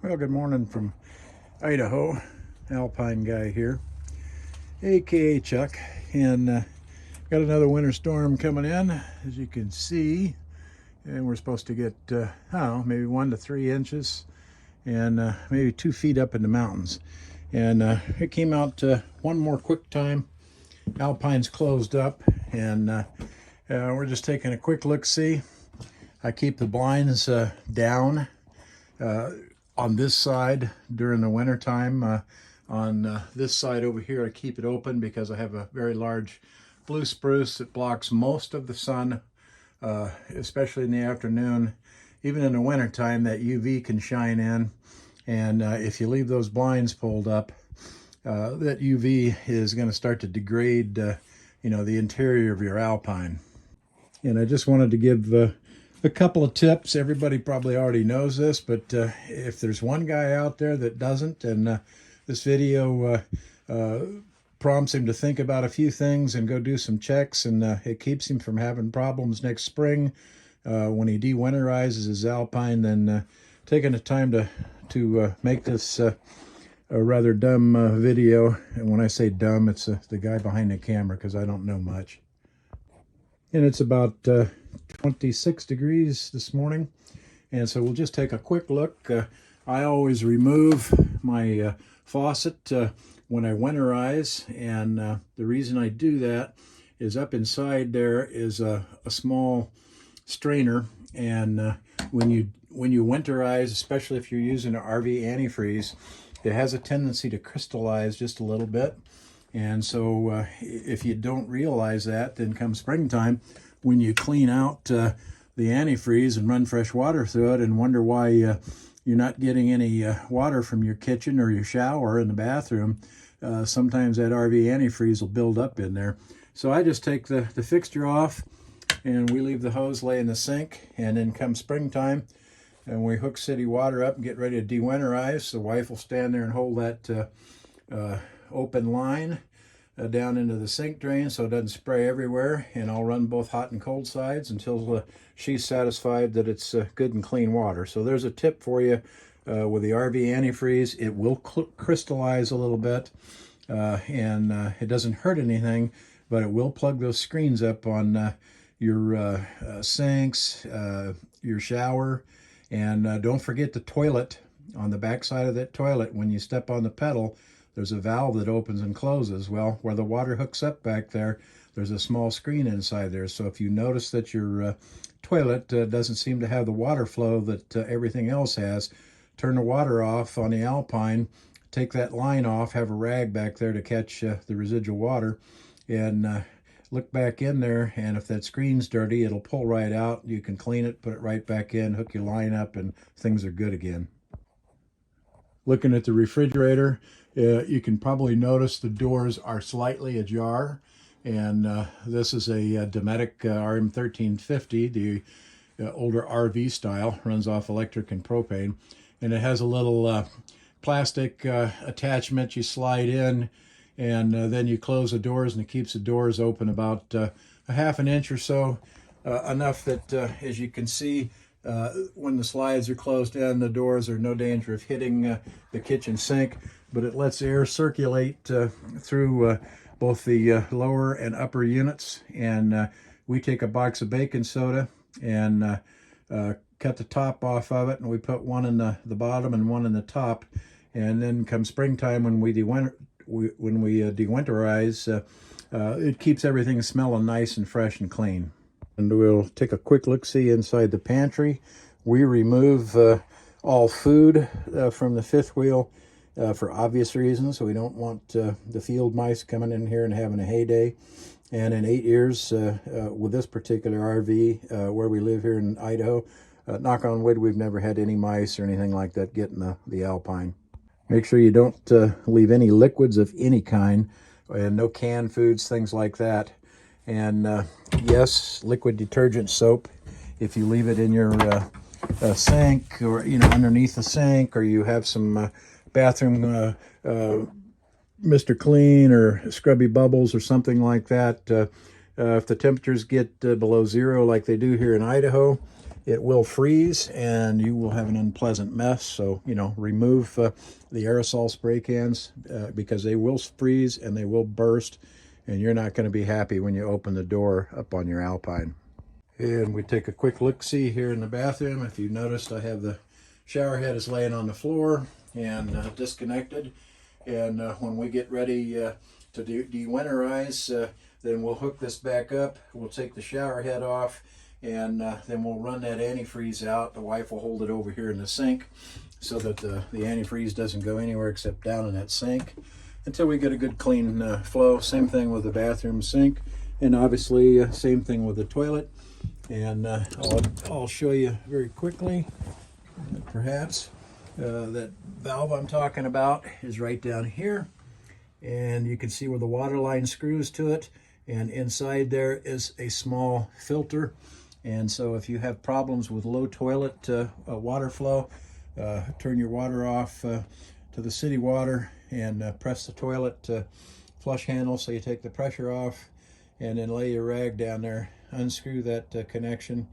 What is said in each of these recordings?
Well, good morning from Idaho. Alpine guy here, aka Chuck, and got another winter storm coming in, as you can see, and we're supposed to get, I don't know, maybe 1 to 3 inches, and maybe 2 feet up in the mountains. And it came out one more quick time. Alpine's closed up, and we're just taking a quick look. See, I keep the blinds down. On this side during the winter time. On this side over here, I keep it open because I have a very large blue spruce that blocks most of the sun, especially in the afternoon. Even in the winter time, that UV can shine in, and if you leave those blinds pulled up, that UV is going to start to degrade the interior of your Alpine. And I just wanted to give a couple of tips. Everybody probably already knows this, but if there's one guy out there that doesn't, and this video prompts him to think about a few things and go do some checks, and it keeps him from having problems next spring when he de-winterizes his Alpine, then taking the time to make this a rather dumb video. And when I say dumb, it's the guy behind the camera, because I don't know much. And it's about 26 degrees this morning, and so we'll just take a quick look. I always remove my faucet when I winterize, and the reason I do that is up inside there is a small strainer, and when you winterize, especially if you're using an RV antifreeze, it has a tendency to crystallize just a little bit. And so if you don't realize that, then come springtime, when you clean out the antifreeze and run fresh water through it and wonder why you're not getting any water from your kitchen or your shower in the bathroom, sometimes that RV antifreeze will build up in there. So I just take the fixture off, and we leave the hose lay in the sink, and then come springtime, and we hook city water up and get ready to de-winterize. The wife will stand there and hold that open line down into the sink drain so it doesn't spray everywhere, and I'll run both hot and cold sides until she's satisfied that it's good and clean water. So there's a tip for you with the RV antifreeze. It will crystallize a little bit, and it doesn't hurt anything, but it will plug those screens up on your sinks, your shower, and don't forget the toilet. On the back side of that toilet, when you step on the pedal, there's a valve that opens and closes. Well, where the water hooks up back there, there's a small screen inside there. So if you notice that your toilet doesn't seem to have the water flow that everything else has, turn the water off on the Alpine, take that line off, have a rag back there to catch the residual water, and look back in there, and if that screen's dirty, it'll pull right out. You can clean it, put it right back in, hook your line up, and things are good again. Looking at the refrigerator, you can probably notice the doors are slightly ajar, and this is a Dometic RM1350, the older RV style, runs off electric and propane, and it has a little plastic attachment you slide in, and then you close the doors, and it keeps the doors open about a half an inch or so, enough that as you can see, when the slides are closed in, the doors are no danger of hitting the kitchen sink, but it lets air circulate through both the lower and upper units. And we take a box of baking soda and cut the top off of it, and we put one in the bottom and one in the top. And then come springtime, when we de-winterize, it keeps everything smelling nice and fresh and clean. And we'll take a quick look-see inside the pantry. We remove all food from the fifth wheel for obvious reasons. So we don't want the field mice coming in here and having a heyday. And in 8 years with this particular RV where we live here in Idaho, knock on wood, we've never had any mice or anything like that get in the Alpine. Make sure you don't leave any liquids of any kind, and no canned foods, things like that. And yes, liquid detergent soap, if you leave it in your sink, or underneath the sink, or you have some bathroom Mr. Clean or Scrubby Bubbles or something like that, if the temperatures get below zero like they do here in Idaho, it will freeze and you will have an unpleasant mess. So, you know, remove the aerosol spray cans because they will freeze and they will burst, and you're not going to be happy when you open the door up on your Alpine. And we take a quick look-see here in the bathroom. If you've noticed, I have the shower head is laying on the floor and disconnected. And when we get ready to de-winterize, then we'll hook this back up. We'll take the shower head off, and then we'll run that antifreeze out. The wife will hold it over here in the sink so that the antifreeze doesn't go anywhere except down in that sink until we get a good clean flow. Same thing with the bathroom sink, and obviously same thing with the toilet. And I'll show you very quickly, perhaps. That valve I'm talking about is right down here, and you can see where the water line screws to it, and inside there is a small filter. And so if you have problems with low toilet water flow, turn your water off to the city water and press the toilet flush handle so you take the pressure off, and then lay your rag down there, unscrew that connection,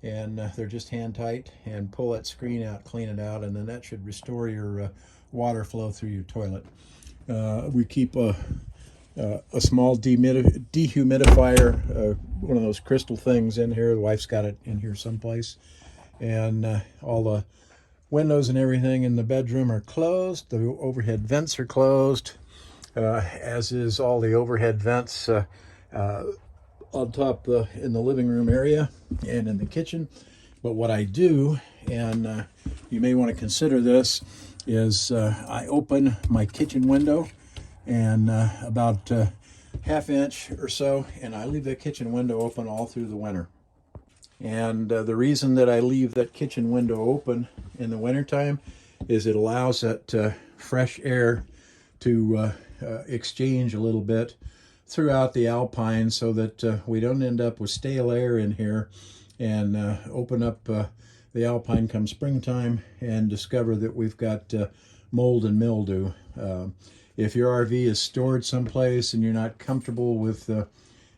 and they're just hand tight, and pull that screen out, clean it out, and then that should restore your water flow through your toilet. We keep a small dehumidifier, one of those crystal things in here. The wife's got it in here someplace. And all the windows and everything in the bedroom are closed. The overhead vents are closed, as is all the overhead vents on top in the living room area and in the kitchen. But what I do, and you may want to consider this, is I open my kitchen window and about ½ inch or so, and I leave the kitchen window open all through the winter. And the reason that I leave that kitchen window open in the wintertime is it allows that fresh air to exchange a little bit throughout the Alpine, so that we don't end up with stale air in here and open up the Alpine come springtime and discover that we've got mold and mildew. If your RV is stored someplace and you're not comfortable with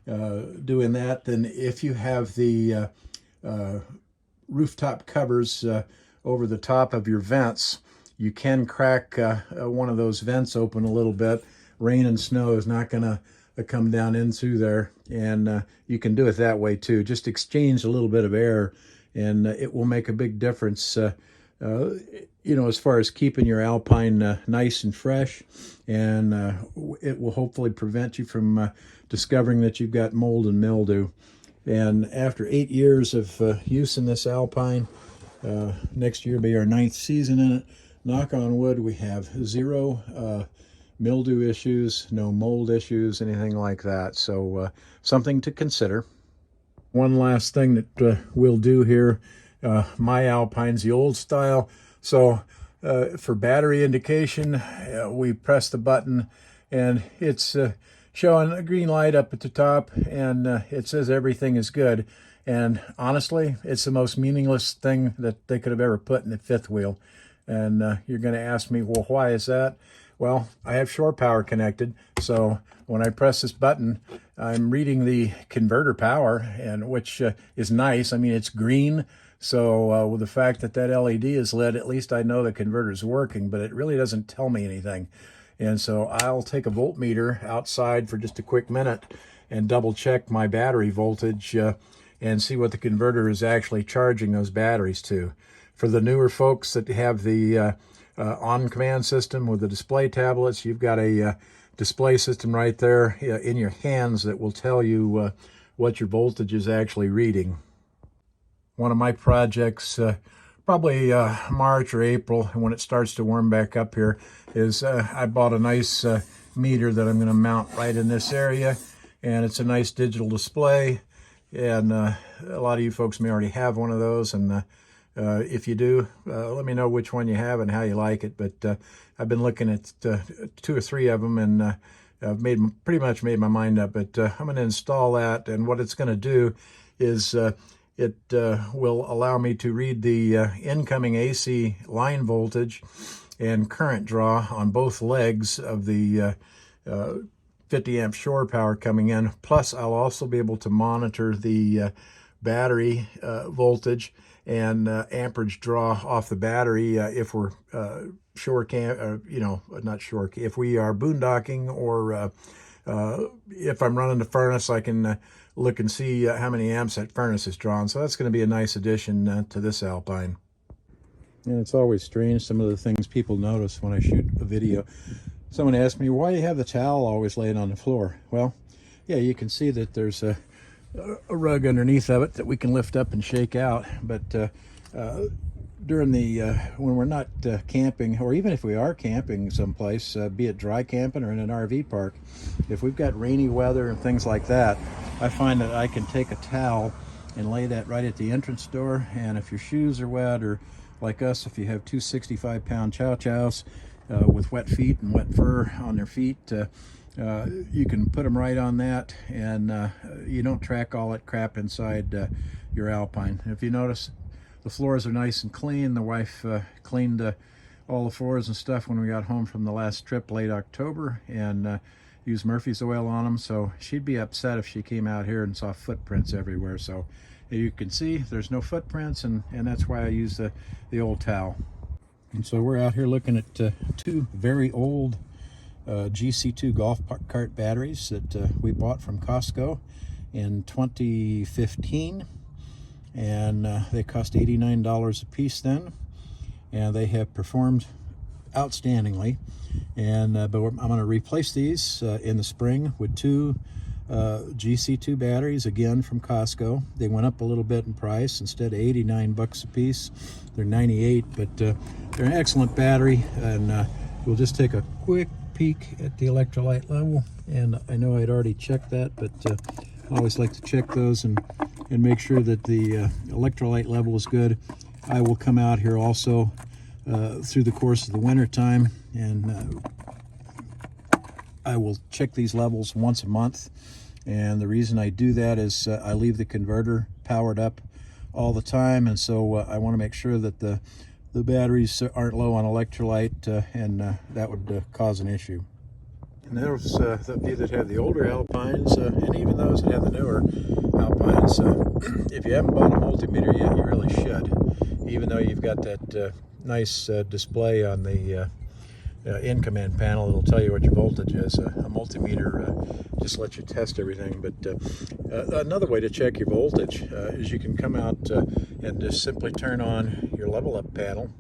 doing that, then if you have the rooftop covers over the top of your vents, you can crack one of those vents open a little bit. Rain and snow is not going to come down in through there, and you can do it that way too. Just exchange a little bit of air, and it will make a big difference, you know, as far as keeping your Alpine nice and fresh, and it will hopefully prevent you from discovering that you've got mold and mildew. And after 8 years of use in this Alpine, next year will be our 9th season in it. Knock on wood, we have zero mildew issues, no mold issues, anything like that. So something to consider. One last thing that we'll do here, my Alpine's the old style. So for battery indication, we press the button and it's showing a green light up at the top, and it says everything is good. And honestly, it's the most meaningless thing that they could have ever put in the fifth wheel. And you're going to ask me, well, why is that? Well, I have shore power connected, so when I press this button, I'm reading the converter power, and which is nice. I mean, it's green, so with the fact that that LED is lit, at least I know the converter is working, but it really doesn't tell me anything. And so I'll take a voltmeter outside for just a quick minute and double check my battery voltage and see what the converter is actually charging those batteries to. For the newer folks that have the on-command system with the display tablets, you've got a display system right there in your hands that will tell you what your voltage is actually reading. One of my projects, probably March or April, when it starts to warm back up here, is I bought a nice meter that I'm going to mount right in this area, and it's a nice digital display, and a lot of you folks may already have one of those, and if you do, let me know which one you have and how you like it. But I've been looking at 2 or 3 of them, and I've pretty much made my mind up. But I'm going to install that, and what it's going to do is it will allow me to read the incoming AC line voltage and current draw on both legs of the 50 amp shore power coming in. Plus, I'll also be able to monitor the battery voltage and amperage draw off the battery if we're shore camp, not shore, if we are boondocking, or if I'm running the furnace, I can look and see how many amps that furnace is drawn. So that's going to be a nice addition to this Alpine. And it's always strange, some of the things people notice when I shoot a video. Someone asked me, why do you have the towel always laying on the floor? Well, yeah, you can see that there's a rug underneath of it that we can lift up and shake out. But during the when we're not camping, or even if we are camping someplace, be it dry camping or in an RV park, if we've got rainy weather and things like that, I find that I can take a towel and lay that right at the entrance door. And if your shoes are wet, or like us, if you have two 65-pound chow-chows with wet feet and wet fur on their feet, you can put them right on that, and you don't track all that crap inside your Alpine. If you notice, the floors are nice and clean. The wife cleaned all the floors and stuff when we got home from the last trip late October, and used Murphy's oil on them. So she'd be upset if she came out here and saw footprints everywhere. So you can see there's no footprints, and that's why I use the old towel. And so we're out here looking at two very old GC2 golf cart batteries that we bought from Costco in 2015, and they cost $89 a piece then, and they have performed outstandingly. And but I'm going to replace these in the spring with two GC2 batteries, again from Costco. They went up a little bit in price. Instead of 89 bucks a piece, they're 98, but they're an excellent battery. And we'll just take a quick peek at the electrolyte level. And I know I'd already checked that, but I always like to check those and make sure that the electrolyte level is good. I will come out here also through the course of the winter time, and I will check these levels once a month. And the reason I do that is I leave the converter powered up all the time, and so I want to make sure that the batteries aren't low on electrolyte, and that would cause an issue. And those of you that have the older Alpines, and even those that have the newer Alpines, if you haven't bought a multimeter yet, you really should. Even though you've got that nice display on the in-command panel, it'll tell you what your voltage is. A multimeter just lets you test everything. But another way to check your voltage is you can come out and just simply turn on your level up panel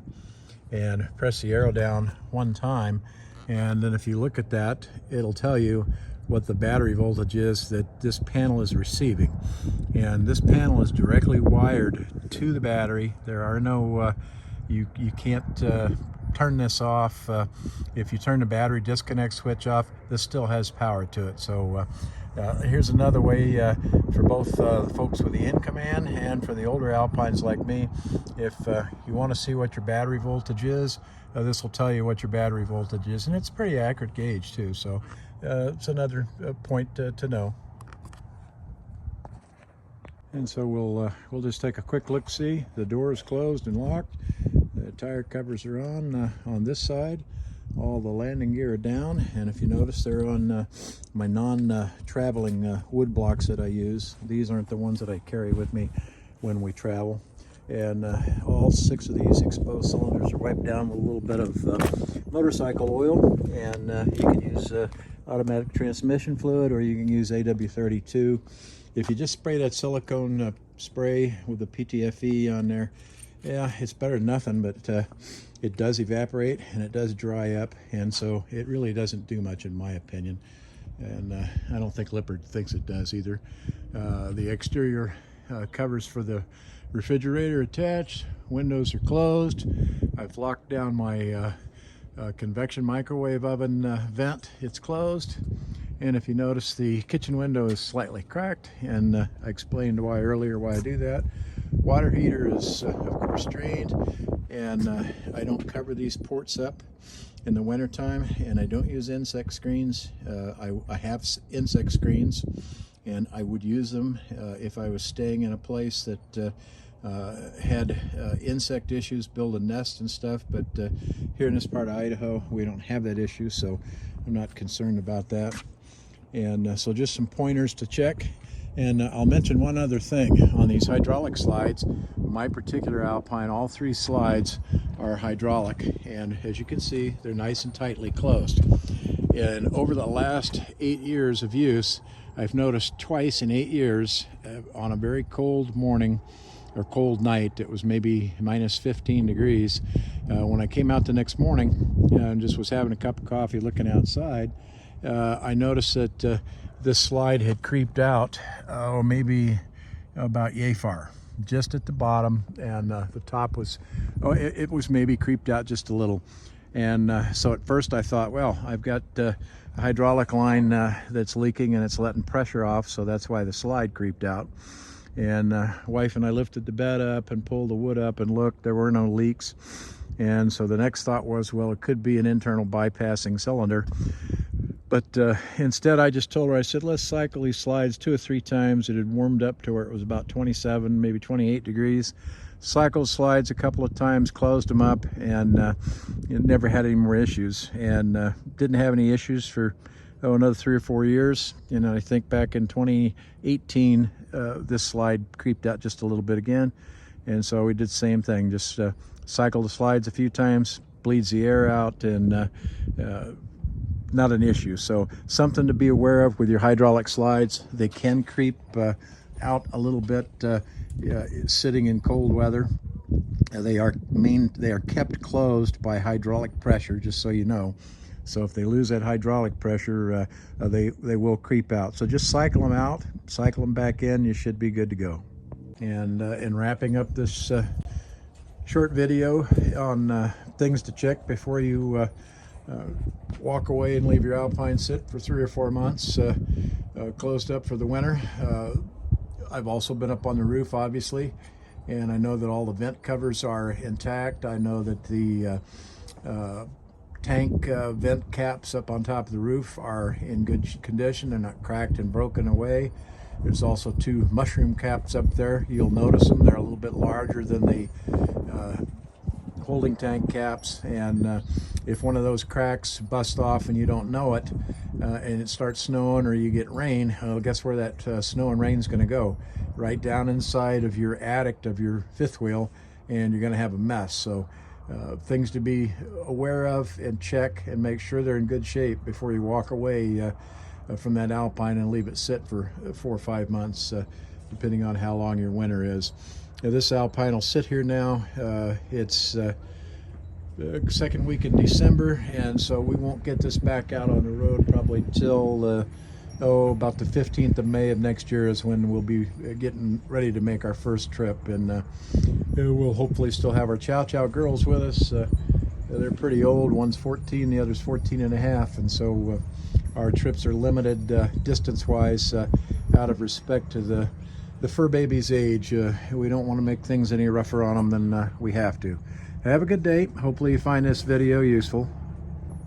and press the arrow down one time, and then if you look at that, it'll tell you what the battery voltage is that this panel is receiving. And this panel is directly wired to the battery. There are no you can't turn this off. If you turn the battery disconnect switch off, this still has power to it. So here's another way for both folks with the in-command and for the older Alpines like me. If you want to see what your battery voltage is, this will tell you what your battery voltage is, and it's a pretty accurate gauge too. So it's another point to know. And so we'll just take a quick look-see. The door is closed and locked. The tire covers are on this side. All the landing gear are down, and if you notice, they're on my non-traveling wood blocks that I use. These aren't the ones that I carry with me when we travel. And all 6 of these exposed cylinders are wiped down with a little bit of motorcycle oil, and you can use automatic transmission fluid, or you can use AW32. If you just spray that silicone spray with the PTFE on there, yeah, it's better than nothing, but it does evaporate and it does dry up, and so it really doesn't do much in my opinion. And I don't think Lippard thinks it does either. The exterior covers for the refrigerator attached, windows are closed. I've locked down my convection microwave oven vent, it's closed. And if you notice, the kitchen window is slightly cracked, and I explained earlier why I do that. Water heater is of course drained, and I don't cover these ports up in the winter time, and I don't use insect screens. I have insect screens, and I would use them if I was staying in a place that had insect issues, build a nest and stuff. But here in this part of Idaho, we don't have that issue, so I'm not concerned about that. And so just some pointers to check. And I'll mention one other thing. On these hydraulic slides, my particular Alpine, all 3 slides are hydraulic, and as you can see, they're nice and tightly closed. And over the last 8 years of use, I've noticed twice in 8 years, on a very cold morning or cold night, it was maybe minus 15 degrees, when I came out the next morning and just was having a cup of coffee looking outside, I noticed that this slide had creeped out, maybe about yay far, just at the bottom, and the top was, it was maybe creeped out just a little. And so at first I thought, well, I've got a hydraulic line that's leaking and it's letting pressure off, so that's why the slide creeped out. And wife and I lifted the bed up and pulled the wood up and looked, there were no leaks. And so the next thought was, well, it could be an internal bypassing cylinder. But instead I just told her, I said, let's cycle these slides 2 or 3 times. It had warmed up to where it was about 27, maybe 28 degrees. Cycled slides a couple of times, closed them up, and never had any more issues. And didn't have any issues for another 3 or 4 years. And I think back in 2018, this slide creeped out just a little bit again. And so we did the same thing, just cycle the slides a few times, bleeds the air out, and not an issue. So something to be aware of with your hydraulic slides. They can creep out a little bit sitting in cold weather. They are kept closed by hydraulic pressure, just so you know. So if they lose that hydraulic pressure, they will creep out. So just cycle them out, cycle them back in, you should be good to go. And in wrapping up this short video on things to check before you walk away and leave your Alpine sit for 3 or 4 months closed up for the winter. I've also been up on the roof, obviously, and I know that all the vent covers are intact. I know that the tank vent caps up on top of the roof are in good condition. They're not cracked and broken away. There's also 2 mushroom caps up there. You'll notice them. They're a little bit larger than the holding tank caps, and if one of those cracks bust off and you don't know it, and it starts snowing or you get rain, guess where that snow and rain is going to go? Right down inside of your attic of your fifth wheel, and you're going to have a mess. So things to be aware of and check and make sure they're in good shape before you walk away from that Alpine and leave it sit for 4 or 5 months, depending on how long your winter is. This Alpine will sit here now. It's second week in December, and so we won't get this back out on the road probably till about the 15th of May of next year is when we'll be getting ready to make our first trip. And we'll hopefully still have our Chow Chow girls with us. They're pretty old. One's 14, the other's 14 and a half, and so our trips are limited distance-wise out of respect to the fur baby's age. We don't want to make things any rougher on them than we have to. Have a good day. Hopefully you find this video useful.